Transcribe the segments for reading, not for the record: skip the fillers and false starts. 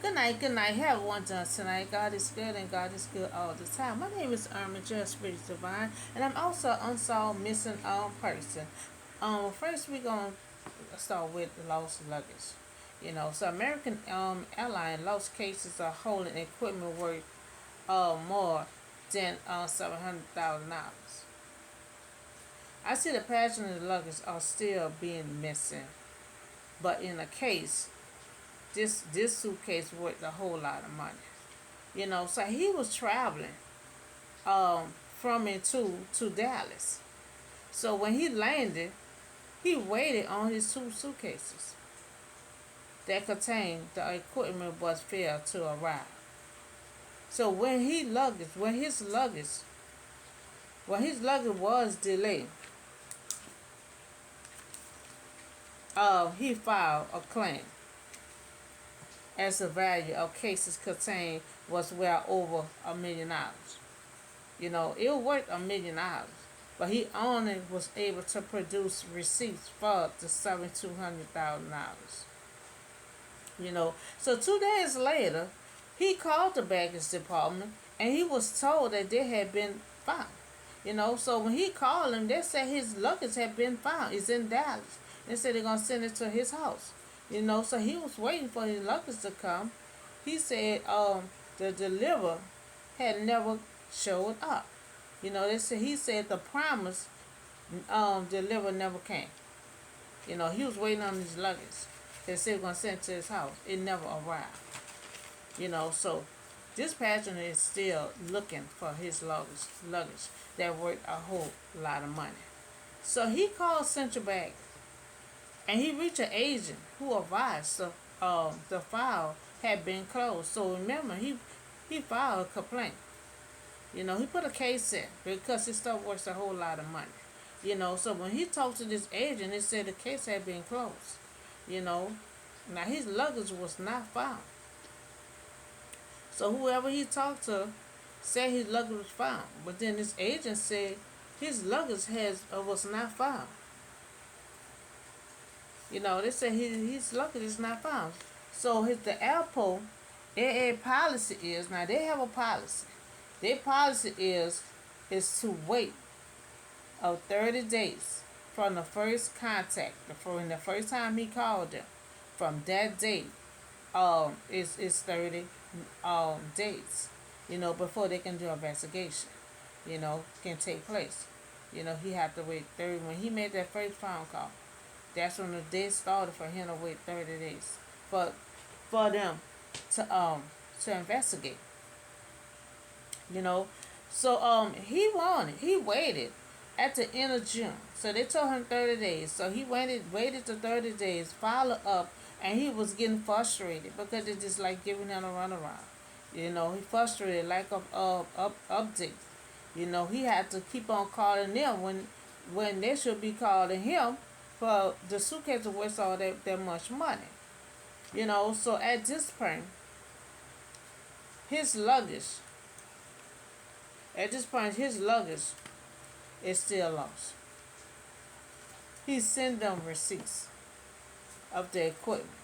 Good night. Have one done tonight. God is good and God is good all the time. My name is Irma, Just Spirit Divine, and I'm also an unsolved missing person. First we're gonna start with lost luggage. So American airline lost cases of holding equipment worth more than $700,000. I see the passenger luggage are still being missing, but in a case, this suitcase worth a whole lot of money. So he was traveling from and to Dallas. So when he landed, he waited on his two suitcases that contained the equipment was failed to arrive. So when his luggage was delayed, he filed a claim as the value of cases contained was well over $1 million. It was worth $1 million, but he only was able to produce receipts for the $7,200,000. So 2 days later, he called the baggage department and he was told that they had been found. So when he called them, they said his luggage had been found. It's in Dallas. They said they're gonna send it to his house. So he was waiting for his luggage to come. He said the deliverer had never showed up. He said the promise deliverer never came. He was waiting on his luggage. They said they're gonna send it to his house. It never arrived. So this passenger is still looking for his luggage that worth a whole lot of money. So he called Central Bank and he reached an agent who advised the file had been closed. So remember, he filed a complaint. He put a case in because his stuff worth a whole lot of money. So when he talked to this agent, it said the case had been closed. Now his luggage was not found. So whoever he talked to said his luggage was found, but then this agent said his luggage was not found. They said his luggage is not found. So the airport, their policy is, now they have a policy. Their policy is to wait of 30 days from the first contact, from the first time he called them. From that date, is 30 days. Before they can do an investigation. Can take place. He had to wait 30. When he made that first phone call, that's when the day started for him to wait 30 days for them to investigate. So he waited at the end of June. So they told him 30 days. So he waited to 30 days, followed up, and he was getting frustrated because it's just like giving him a runaround. He frustrated, like update. He had to keep on calling them when they should be calling him for the suitcase worth all that much money. So at this point, his luggage, his luggage is still lost. He sent them receipts of the equipment.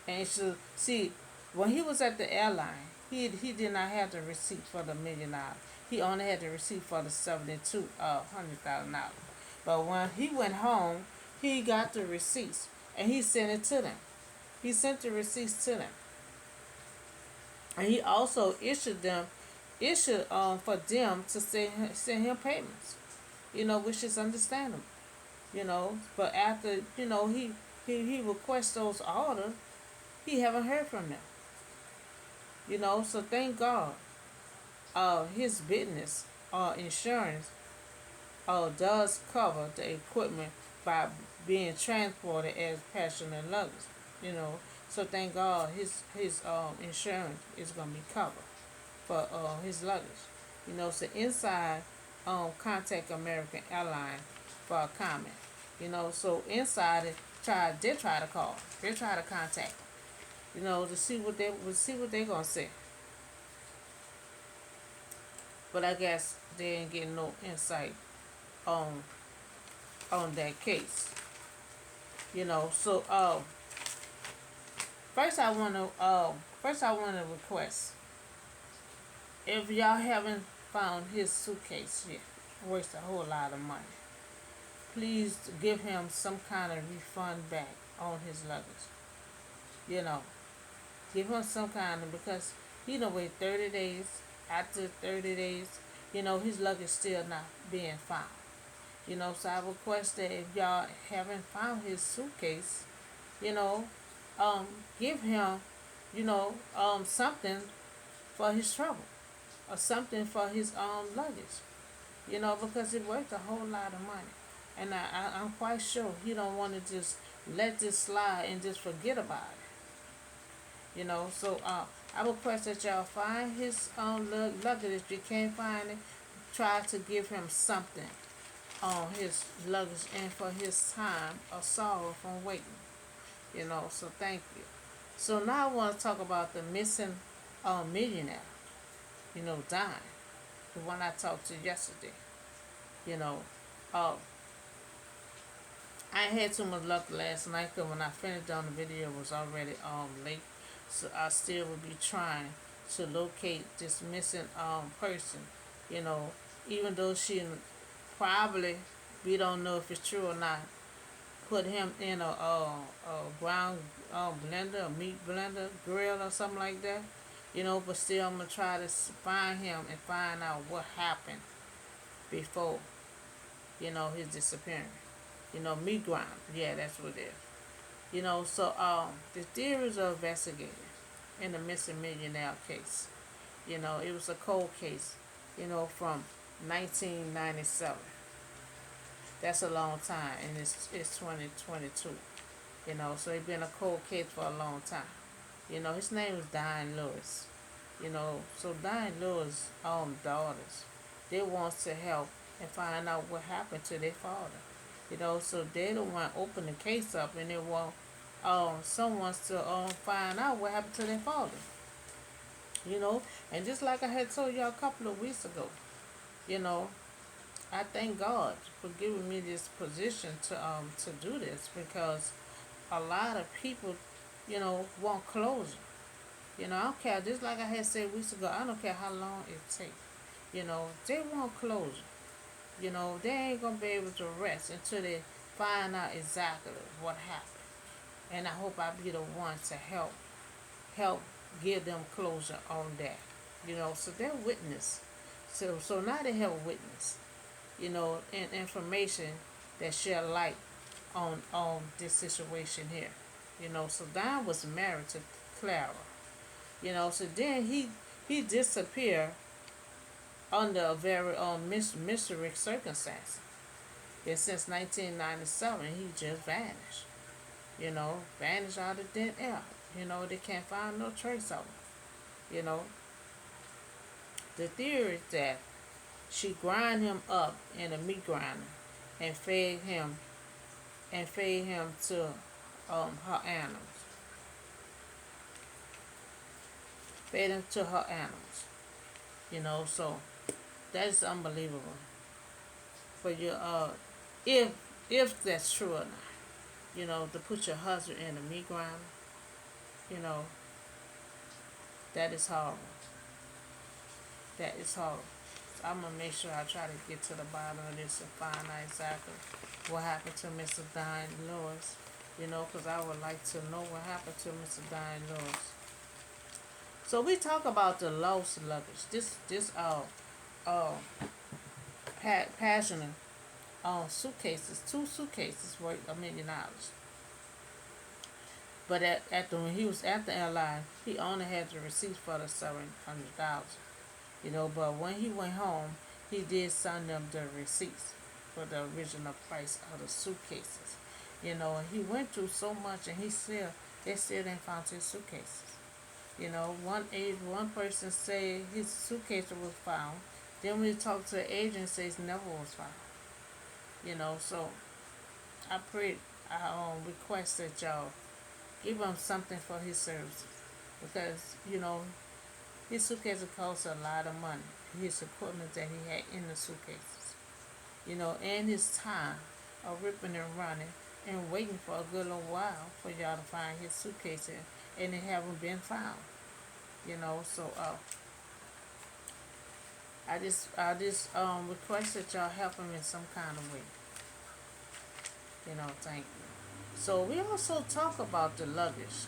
And you should see, when he was at the airline, he did not have the receipt for the $1 million. He only had the receipt for the $7,200,000. But when he went home, he got the receipts and he sent it to them. He sent the receipts to them. And he also issued for them to send him payments. Which is understandable. But after, he requests those orders, he haven't heard from them. So thank God his business insurance does cover the equipment by being transported as passenger luggage. So thank God his insurance is gonna be covered for his luggage. So inside contact American Airlines for a comment. So inside they try to call. They try to contact. To see what they gonna say. But I guess they ain't getting no insight on that case. So First, I want to request, if y'all haven't found his suitcase yet, worth a whole lot of money, please give him some kind of refund back on his luggage. You know, give him some kind of, because he done wait 30 days. After 30 days, his luggage still not being found. So I request that if y'all haven't found his suitcase, you know, um, give him, something for his trouble, or something for his luggage. Because it worth a whole lot of money, and I'm quite sure he don't want to just let this slide and just forget about it. So I request that y'all find his luggage. If you can't find it, try to give him something on his luggage and for his time of sorrow from waiting. So thank you. So now I want to talk about the missing millionaire. Don, the one I talked to yesterday. You know, uh, I had too much luck last night because when I finished on the video, it was already late. So I still will be trying to locate this missing person. You know, even though she probably, we don't know if it's true or not, put him in a ground blender, a meat blender, grill or something like that. But still I'm gonna try to find him and find out what happened before his disappearance. Meat grinder, yeah, that's what it is. So the theories are investigated in the missing millionaire case. It was a cold case. From 1997. That's a long time, and it's 2022. So it's been a cold case for a long time. His name was Diane Lewis. So Diane Lewis' daughters, they want to help and find out what happened to their father. So they don't want to open the case up, and they want someone to find out what happened to their father. And just like I had told y'all a couple of weeks ago, you know, I thank God for giving me this position to do this, because a lot of people, want closure. I don't care. Just like I had said weeks ago, I don't care how long it takes. They want closure. They ain't gonna be able to rest until they find out exactly what happened. And I hope I be the one to help give them closure on that. So they're witness. So now they have a witness. And information that shed light on this situation here. So Don was married to Clara. So then he disappeared under a very mystery circumstance. And since 1997, he just vanished. Vanished out of thin air. They can't find no trace of him. You know, the theory is that she grind him up in a meat grinder and fed him to her animals. Fed him to her animals. So that's unbelievable. For your if that's true or not. To put your husband in a meat grinder, you know, that is horrible. That is horrible. So I'm gonna make sure I try to get to the bottom of this and find out exactly what happened to Mr. Diane Lewis. Because I would like to know what happened to Mr. Diane Lewis. So we talk about the lost luggage. This uh passionate suitcases, 2 suitcases worth $1 million. But when he was at the airline, he only had the receipt for the $700,000. But when he went home, he did send them the receipts for the original price of the suitcases. And he went through so much, and they still didn't find his suitcases. One person said his suitcase was found. Then when he talked to the agent, says never was found. So I request that y'all give him something for his services, because his suitcases cost a lot of money. His equipment that he had in the suitcases, and his time of ripping and running and waiting for a good little while for y'all to find his suitcase and it haven't been found. So I just request that y'all help him in some kind of way. Thank you. So we also talk about the luggage.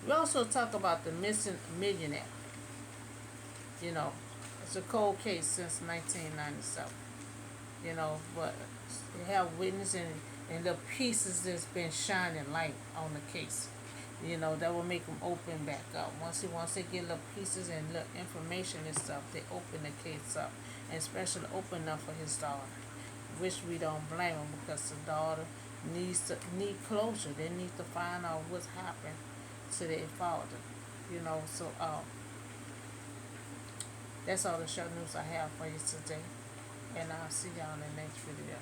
We also talk about the missing millionaire. You know, it's a cold case since 1997. But they have witness and the pieces that's been shining light on the case. That will make them open back up. Once they get little pieces and little information and stuff, they open the case up, and especially open up for his daughter. Which we don't blame him, because the daughter need closure. They need to find out what's happened to their father. So that's all the show news I have for you today, and I'll see y'all in the next video.